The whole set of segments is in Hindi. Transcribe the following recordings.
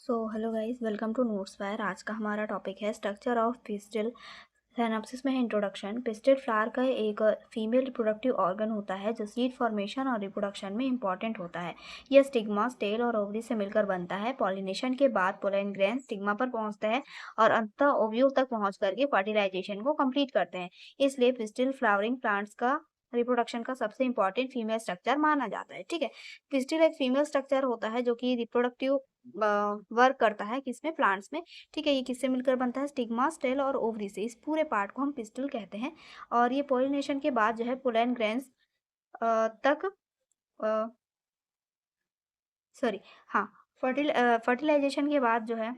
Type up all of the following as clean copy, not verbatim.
Hello guys, welcome to notes fire. आज का हमारा टॉपिक है स्ट्रक्चर ऑफ पिस्टिल। सिनॉप्सिस में है इंट्रोडक्शन। पिस्टिल फ्लावर का एक फीमेल रिप्रोडक्टिव ऑर्गन होता है जो सीड फॉर्मेशन और रिप्रोडक्शन में इंपॉर्टेंट होता है। यह स्टिग्मा, स्टेल और ओवरी से मिलकर बनता है। पॉलिनेशन के बाद पोलन ग्रेन स्टिग्मा पर पहुंचता है और अंततः ओव्यूल तक पहुंच करके फर्टिलाइजेशन को कंप्लीट करते हैं। इसलिए पिस्टिल फ्लावरिंग प्लांट्स का रिप्रोडक्शन का सबसे इंपॉर्टेंट फीमेल स्ट्रक्चर माना जाता है। ठीक है, पिस्टिल एक फीमेल स्ट्रक्चर होता है जो कि रिप्रोडक्टिव वर्क करता है किसमें, प्लांट्स में। ठीक है, ये किससे मिलकर बनता है, स्टिग्मा, स्टेल और ओवरी से। इस पूरे पार्ट को हम पिस्टिल कहते हैं। और ये पोलिनेशन के बाद जो है पोलन ग्रेन्स तक सॉरी हाँ फर्टिलाइजेशन के बाद जो है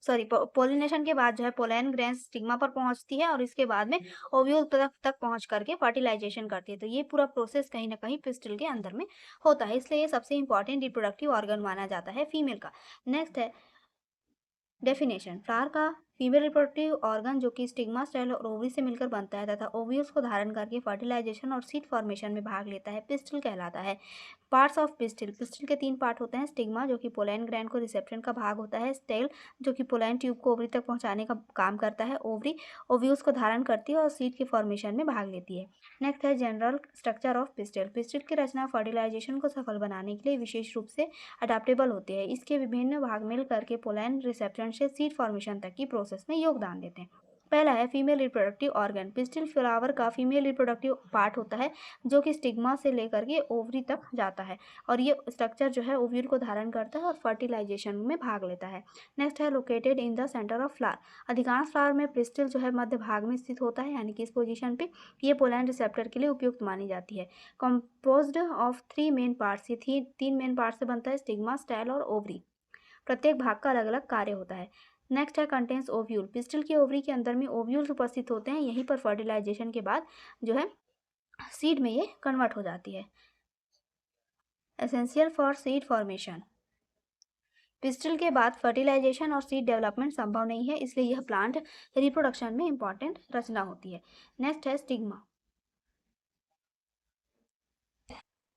पोलिनेशन के बाद जो है पोलन ग्रेन्स स्टिग्मा पर पहुंचती है और इसके बाद में ओव्यूल तक पहुंच करके फर्टिलाइजेशन करती है। तो ये पूरा प्रोसेस कहीं ना कहीं पिस्टिल के अंदर में होता है, इसलिए ये सबसे इंपॉर्टेंट रिप्रोडक्टिव ऑर्गन माना जाता है फीमेल का। नेक्स्ट है डेफिनेशन। फ्लावर का फीमेल रिप्रोडक्टिव ऑर्गन जो कि स्टिग्मा, स्टेल और ओवरी से मिलकर बनता है तथा ओव्यूल्स को धारण करके फर्टिलाइजेशन और सीड फॉर्मेशन में भाग लेता है, पिस्टिल कहलाता है। Parts of pistil. पिस्टिल के 3 पार्ट होते हैं। स्टिग्मा जो कि पोलन ग्रैंड को रिसेप्शन का भाग होता है। स्टेल जो कि पोलन ट्यूब को ओवरी तक पहुंचाने का काम करता है। ओवरी ओव्यूल्स को धारण करती है और सीड के फॉर्मेशन में भाग लेती है। नेक्स्ट है general structure of pistil. Pistil की रचना फर्टिलाइजेशन को सफल बनाने के लिए विशेष रूप से अडेप्टेबल होती है। इसके विभिन्न भाग मिल करके पोलन रिसेप्शन से सीड फॉर्मेशन तक की प्रोसेस में योगदान देते हैं। पहला है female reproductive organ. Pistil flower का फीमेल रिप्रोडक्टिव पार्ट होता है जो कि स्टिग्मा से लेकर के ओवरी तक जाता है और ये स्ट्रक्चर जो है ओव्यूल को धारण करता है और फर्टिलाइजेशन में भाग लेता है। नेक्स्ट है located in the centre of flower. अधिकांश फ्लावर में पिस्टिल जो है मध्य भाग में स्थित होता है, यानी कि इस पोजीशन पे ये पोलन रिसेप्टर के लिए उपयुक्त मानी जाती है। Composed of 3 main parts. ये 3 मेन पार्ट से बनता है, स्टिग्मा, स्टेल और ओवरी। प्रत्येक भाग का अलग अलग कार्य होता है। नेक्स्ट है कंटेंस ओव्यूल। पिस्टिल के ओवरी के अंदर में ओव्यूल्स उपस्थित होते हैं, यहीं पर फर्टिलाइजेशन के बाद जो है सीड में ये कन्वर्ट हो जाती है। Essential for seed formation. Pistil के बाद फर्टिलाइजेशन और सीड डेवलपमेंट संभव नहीं है, इसलिए यह प्लांट रिप्रोडक्शन में इंपॉर्टेंट रचना होती है। नेक्स्ट है स्टिग्मा।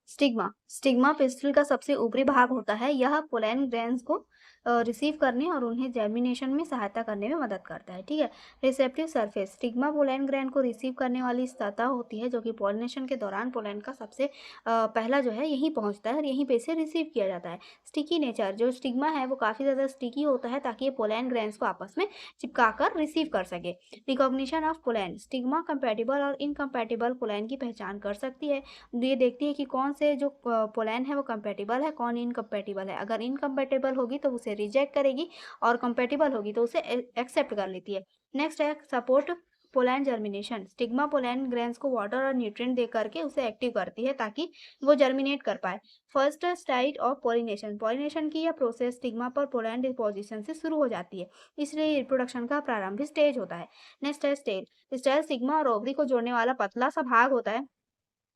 स्टिग्मा। स्टिग्मा पिस्टिल का सबसे ऊपरी भाग होता है। यह पोलन ग्रेन्स को रिसीव करने और उन्हें जर्मिनेशन में सहायता करने में मदद करता है। ठीक है, receptive surface. Stigma pollen grain को रिसीव करने वाली सतह होती है जो कि पोलिनेशन के दौरान पोलन का सबसे पहला जो है यहीं पहुंचता है और यहीं पे से रिसीव किया जाता है। Sticky nature. जो स्टिग्मा है वो काफ़ी ज़्यादा स्टिकी होता है ताकि ये पोलन ग्रेन्स को आपस में चिपका कर रिसीव कर सके। Recognition of pollen. Stigma compatible और इनकम्पैटिबल पोलन की पहचान कर सकती है। ये देखती है कि कौन से जो पोलैन है वो कंपेटिबल है, कौन इनकम्पेटिबल है। अगर इनकम्पेटिबल होगी तो उसे रिजेक्ट करेगी और कंपेटिबल होगी तो उसे एक्सेप्ट कर लेती है। नेक्स्ट है सपोर्ट पोलैन जर्मिनेशन। स्टिग्मा पोलैन ग्रेन्स को वाटर और न्यूट्रिएंट दे करके उसे एक्टिव करती है ताकि वो जर्मिनेट कर पाए। First state of pollination. Pollination की यह प्रोसेस स्टिग्मा पर पोलैन डिपोजिशन से शुरू हो जाती है, इसलिए रिप्रोडक्शन का प्रारंभिक स्टेज होता है। नेक्स्ट है स्टेल। स्टेल स्टिग्मा और ओवरी को जोड़ने वाला पतला सा भाग होता है।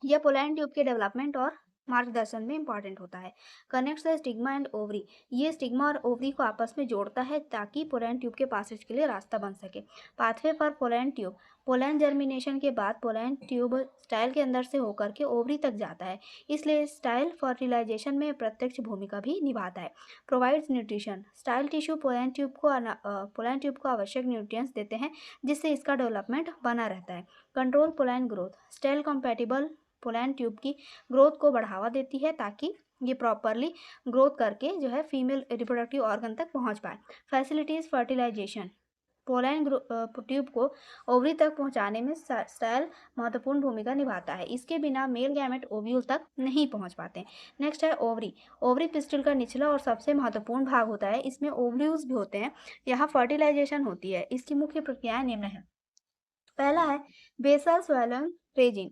यह पोलैन ट्यूब के डेवलपमेंट और मार्गदर्शन में इंपॉर्टेंट होता है। Connects the stigma and ovary. ये स्टिग्मा और ओवरी को आपस में जोड़ता है ताकि पोलैन ट्यूब के पासेज के लिए रास्ता बन सके। Pathway for pollen tube. Pollen germination के बाद पोलैन ट्यूब स्टाइल के अंदर से होकर के ओवरी तक जाता है, इसलिए स्टाइल फर्टिलाइजेशन में प्रत्यक्ष भूमिका भी निभाता है। Provides nutrition. Style tissue pollen tube को आवश्यक न्यूट्रिएंट्स देते हैं जिससे इसका डेवलपमेंट बना रहता है। Control pollen growth. Style compatible pollen tube की ग्रोथ को बढ़ावा देती है ताकि ये प्रॉपरली ग्रोथ करके जो है फीमेल रिप्रोडक्टिव ऑर्गन तक पहुंच पाए। Facilitates fertilization. पोलैन ट्यूब को ओवरी तक पहुंचाने में स्टाइल महत्वपूर्ण भूमिका निभाता है, इसके बिना मेल गैमेट ओव्यूल तक नहीं पहुंच पाते। नेक्स्ट है ओवरी। ओवरी पिस्टिल का निचला और सबसे महत्वपूर्ण भाग होता है, इसमें ओव्यूल्स भी होते हैं। यहाँ फर्टिलाइजेशन होती है। इसकी मुख्य प्रक्रियाएं निम्न है। पहला है basal swollen region.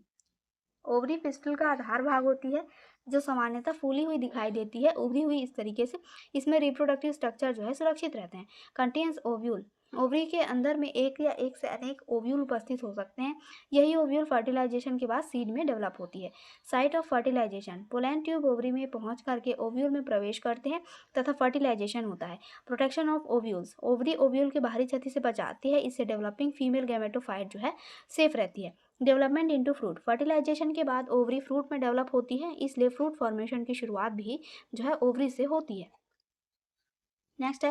Ovary pistil का आधार भाग होती है जो सामान्यतः फूली हुई दिखाई देती है, उभरी हुई इस तरीके से। इसमें रिप्रोडक्टिव स्ट्रक्चर जो है सुरक्षित रहते हैं। Contains ovule. ओवरी के अंदर में एक या एक से अनेक ओव्यूल उपस्थित हो सकते हैं। यही ओव्यूल फर्टिलाइजेशन के बाद सीड में डेवलप होती है। Site of fertilization. Pollen tube ovary में पहुंच करके ओव्यूल में प्रवेश करते हैं तथा फर्टिलाइजेशन होता है। Protection of ovules. Ovary ovule के बाहरी क्षति से बचाती है, इससे डेवलपिंग फीमेल गैमेटोफाइट जो है सेफ रहती है। Development into fruit. फर्टिलाइजेशन के बाद ओवरी फ्रूट में डेवलप होती है, इसलिए फ्रूट फॉर्मेशन की शुरुआत भी जो है ओवरी से होती है। नेक्स्ट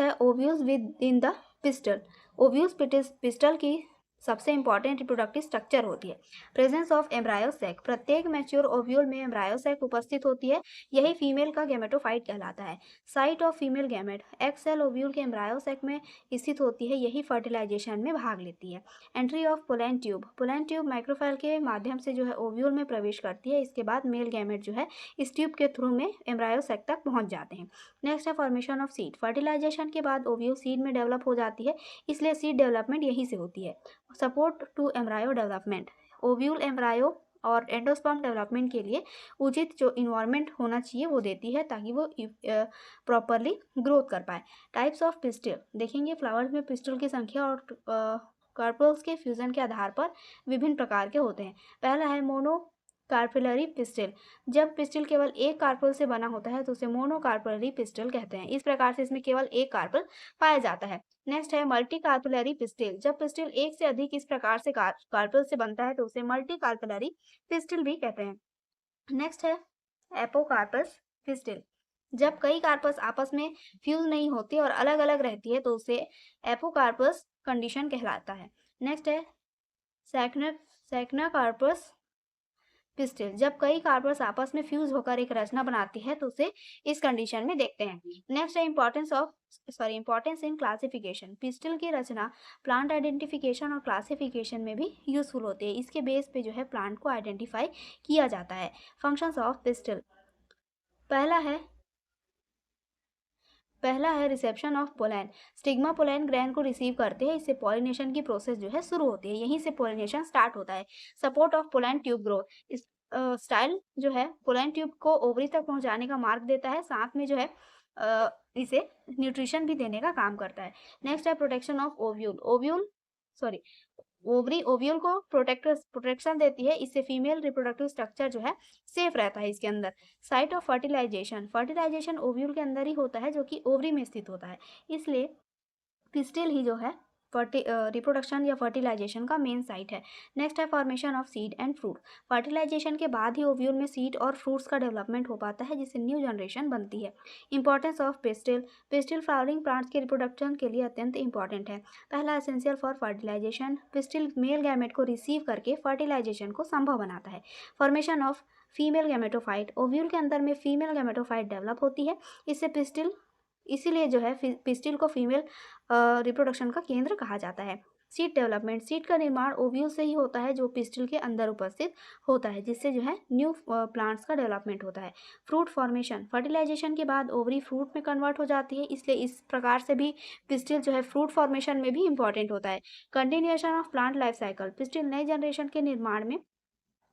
है ovules within the pistil. Ovules pistil की सबसे इंपॉर्टेंट रिप्रोडक्टिव स्ट्रक्चर होती है। प्रेजेंस ऑफ एम्ब्रायो सैक, प्रत्येक मैच्योर ओव्यूल में एम्ब्रायो सैक उपस्थित होती है, यही फीमेल का गैमेटोफाइट कहलाता है। Site of female gamete, egg cell ovule के एम्ब्रायो सैक में स्थित होती है, यही फर्टिलाइजेशन में भाग लेती है। Entry of pollen tube, pollen tube micropyle के माध्यम से जो है ओव्यूल में प्रवेश करती है, इसके बाद मेल गैमेट जो है इस ट्यूब के थ्रू में एम्ब्रायो सैक तक पहुंच जाते हैं। नेक्स्ट है फॉर्मेशन ऑफ सीड, फर्टिलाइजेशन के बाद ओव्यूल सीड में डेवलप हो जाती है, इसलिए सीड डेवलपमेंट यहीं से होती है। Support to embryo development, ovule embryo और एंडोस्पर्म डेवलपमेंट के लिए उचित जो इन्वायरमेंट होना चाहिए वो देती है, ताकि वो प्रॉपरली ग्रोथ कर पाए। टाइप्स ऑफ पिस्टिल देखेंगे, फ्लावर्स में पिस्टिल की संख्या और कार्पेल्स के फ्यूजन के आधार पर विभिन्न प्रकार के होते हैं। पहला है मोनो कार्पेलरी पिस्टिल, जब पिस्टिल केवल एक कार्पेल से बना होता है तो उसे मोनो कार्पेलरी पिस्टिल कहते हैं। इस प्रकार से इसमें केवल एक कार्पेल पाया जाता है। नेक्स्ट है मल्टी कार्पेलरी पिस्टिल, जब पिस्टिल एक से अधिक इस प्रकार से कार्पेल से बनता है तो उसे मल्टी कार्पेलरी पिस्टिल भी कहते हैं। नेक्स्ट है एपोकार्पस पिस्टिल, जब कई कार्पस आपस में फ्यूज नहीं होती और अलग अलग रहती है तो उसे एपोकार्पस कंडीशन कहलाता है। नेक्स्ट है सैक्ना कार्पस पिस्टिल, जब कई कार्बन्स आपस में फ्यूज होकर एक रचना बनाती है तो उसे इस कंडीशन में देखते हैं। नेक्स्ट है इंपॉर्टेंस इन क्लासिफिकेशन, पिस्टिल की रचना प्लांट आइडेंटिफिकेशन और क्लासिफिकेशन में भी यूजफुल होती है। इसके बेस पे जो है प्लांट को आइडेंटिफाई किया जाता है। फंक्शंस ऑफ पिस्टिल, पहला है रिसेप्शन ऑफ पोलैन, स्टिग्मा पोलैन ग्रैन को रिसीव करते हैं, इससे पॉलिनेशन की प्रोसेस जो है शुरू होती है, यहीं से पॉलिनेशन स्टार्ट होता है। Support of pollen tube growth, इस स्टाइल जो है पोलैन ट्यूब को ओवरी तक पहुंचाने का मार्ग देता है, साथ में जो है इसे न्यूट्रिशन भी देने का काम करता है। नेक्स्ट है प्रोटेक्शन ऑफ ओवरी ओव्यूल को प्रोटेक्शन देती है, इससे फीमेल रिप्रोडक्टिव स्ट्रक्चर जो है सेफ रहता है इसके अंदर। साइट ऑफ फर्टिलाइजेशन ओव्यूल के अंदर ही होता है, जो कि ओवरी में स्थित होता है, इसलिए पिस्टिल ही जो है रिप्रोडक्शन या फर्टिलाइजेशन का मेन साइट है। नेक्स्ट है formation of seed and fruit, fertilisation के बाद ही ओव्यूल में सीड और फ्रूट्स का डेवलपमेंट हो पाता है, जिससे न्यू जनरेशन बनती है। Importance of pistil flowering plants के रिप्रोडक्शन के लिए अत्यंत इंपॉर्टेंट है। पहला essential for fertilisation, pistil male gamete को रिसीव करके फर्टिलाइजेशन को संभव बनाता है। Formation of female gametophyte, ovule के अंदर में फीमेल गैमेटोफाइट डेवलप होती है, इसीलिए जो है पिस्टिल को फीमेल रिप्रोडक्शन का केंद्र कहा जाता है। सीड डेवलपमेंट, सीड का निर्माण ओव्यूल से ही होता है, जो पिस्टिल के अंदर उपस्थित होता है, जिससे जो है न्यू प्लांट्स का डेवलपमेंट होता है। फ्रूट फॉर्मेशन, फर्टिलाइजेशन के बाद ओवरी फ्रूट में कन्वर्ट हो जाती है, इसलिए इस प्रकार से भी पिस्टिल जो है फ्रूट फॉर्मेशन में भी इंपॉर्टेंट होता है। Continuation of plant life cycle, pistil नए जनरेशन के निर्माण में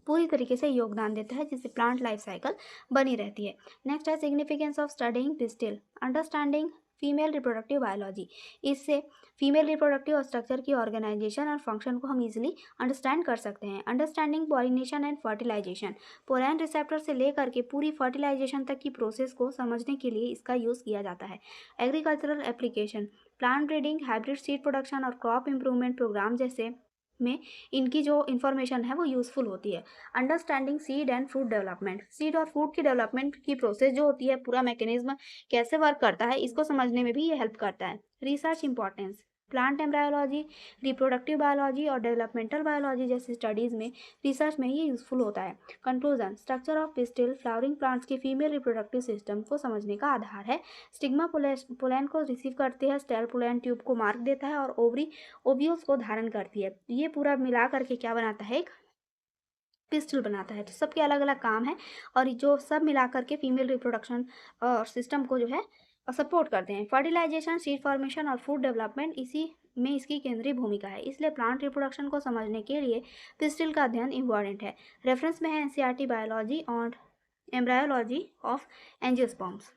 पूरी तरीके से योगदान देता है, जिससे प्लांट लाइफ साइकिल बनी रहती है। नेक्स्ट है significance of studying pistil, understanding female reproductive biology, इससे फीमेल रिप्रोडक्टिव स्ट्रक्चर की ऑर्गेनाइजेशन और फंक्शन को हम इजीली अंडरस्टैंड कर सकते हैं। Understanding pollination and fertilisation, pollen receptor से लेकर के पूरी फर्टिलाइजेशन तक की प्रोसेस को समझने के लिए इसका यूज़ किया जाता है। Agricultural application, plant breeding, hybrid seed production और क्रॉप इंप्रूवमेंट प्रोग्राम जैसे में इनकी जो इन्फॉर्मेशन है वो यूज़फुल होती है। Understanding seed and fruit development, seed और फ्रूट की डेवलपमेंट की प्रोसेस जो होती है, पूरा मैकेनिज्म कैसे वर्क करता है, इसको समझने में भी ये हेल्प करता है। Research importance, plant embryology, reproductive biology और डेवलपमेंटल बायोलॉजी जैसी स्टडीज़ में रिसर्च में ये यूज़फुल होता है। Conclusion, structure of pistil flowering plants के फीमेल रिप्रोडक्टिव सिस्टम को समझने का आधार है। स्टिग्मा पोलैन को रिसीव करती है, स्टेल पोलैन ट्यूब को मार्क देता है और ओव्यूल्स को धारण करती है। ये पूरा मिला करके क्या बनाता है, एक पिस्टिल बनाता है। तो सबके अलग अलग काम है और जो सब मिला करके फीमेल रिप्रोडक्शन सिस्टम को जो है सपोर्ट करते हैं। फर्टिलाइजेशन, सीड फॉर्मेशन और फूड डेवलपमेंट इसी में इसकी केंद्रीय भूमिका है, इसलिए प्लांट रिप्रोडक्शन को समझने के लिए पिस्टिल का अध्ययन इम्पॉर्टेंट है। रेफरेंस में है एनसीईआरटी बायोलॉजी और एम्ब्रायोलॉजी ऑफ एंजियोस्पर्म्स।